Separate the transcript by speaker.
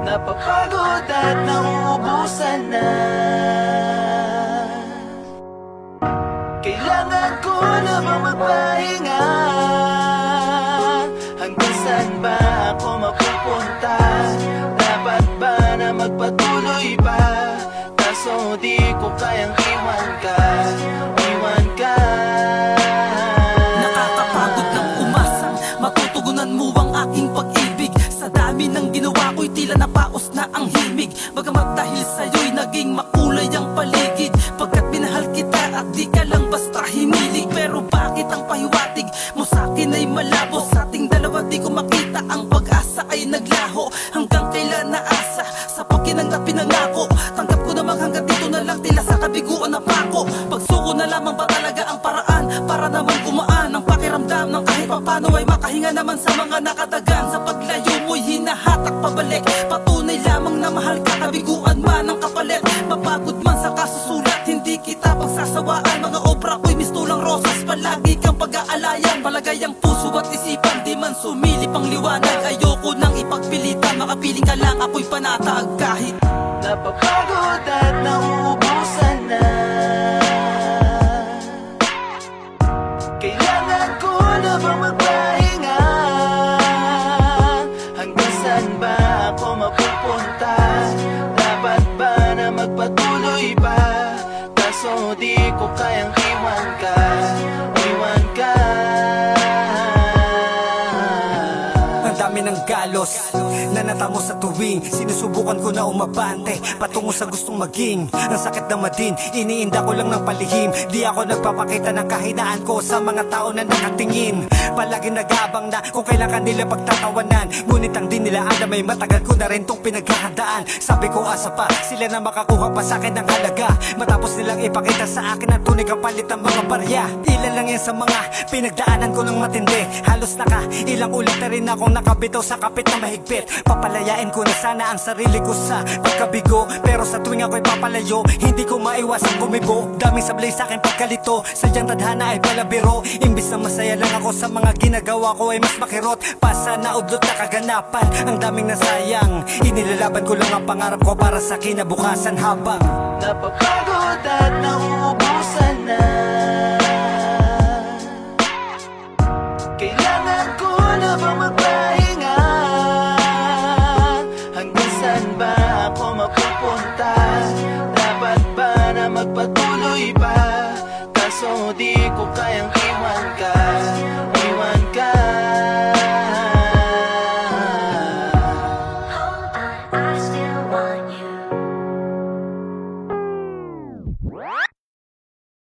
Speaker 1: Napapagod at nauubusan na. Kailangan ko na bang magpahinga? Hanggang saan ba ako mapupunta? Dapat ba na magpatuloy pa? Kaso di ko kayang iwan ka. Iwan ka.
Speaker 2: Nakakapagod ng umasang matutugunan mo ang aking pag-ibig. Sa dami ng ginawa ko'y tila napaos na ang himig. Bagamat dahil sa'yo'y naging makulay ang paligid. Pagkat minahal kita at di ka lang basta hinilig. Pero bakit ang pahiwatig mo sa'kin ay malabo? Sa ating dalawa di ko makita ang pag-asa ay naglaho. Hanggang kailan naasa sa pagkinang na pinangako? Tanggap ko namang hanggang dito na lang, tila sa kabiguan na pako. Pagsuko na lamang ba talaga ang paraan para naman gumaan ang pakiramdam ng kahit papano ay makahinga naman sa mga nakatagan. Sa paglayo mo'y hinahatak pabalik. Patunay lamang na mahal ka, kabiguan man ang kapalit. Mapagod man sa kasusulat, hindi kita pagsasawaan. Mga obra ko'y mistulang rosas, palagi kang pag-aalayan. Palagay ang puso at isipan, di man sumilip ang liwanag. Ayoko nang ipagpilitan, makapiling ka lang ako'y panatag. Kahit
Speaker 1: napapagod at nauubusan na. Kailangan ko na bang magpahinga? Hanggang saan ba ako mapupunta? Dapat ba na magpatuloy pa? Kaso di ko kayang iwan ka. Iwan ka.
Speaker 3: Ang dami ng galos na natamo sa tuwing sinusubukan ko na umabante patungo sa gustong maging. Ang sakit na madin, iniinda ko lang ng palihim. Di ako nagpapakita ng kahinaan ko sa mga tao na nakatingin. Palagi nag-aabang na kung kailan kanila pagtatawanan. Ngunit ang di nila alam ay matagal ko na rin tong pinaghahandaan. Sabi ko asa pa sila na makakuha pa sa akin ng halaga, matapos nilang ipakita sa akin ang tunay kapalit ng mga barya. Ilan lang yan sa mga pinagdaanan ko ng matindi. Halos ilang ulit na rin akong nakabitaw sa kapit na mahigpit. Papalayain ko na sana ang sarili ko sa pagkabigo, pero sa tuwing ako'y papalayo, hindi ko maiwasang gumibo. Daming sablay sa akin pagkalito, sadyang tadhana ay palabiro. Imbis na masaya lang ako sa mga ginagawa ko ay mas makirot pa sa naudlot na kaganapan. Ang daming nasayang, inilalaban ko lang ang pangarap ko para sa kinabukasan habang
Speaker 1: napapagod at nauubusan na. Kailangan ko na bang magpahinga? Hanggang saan ba ako mapupunta? Dapat ba na magpatuloy pa? Kaso di ko kayang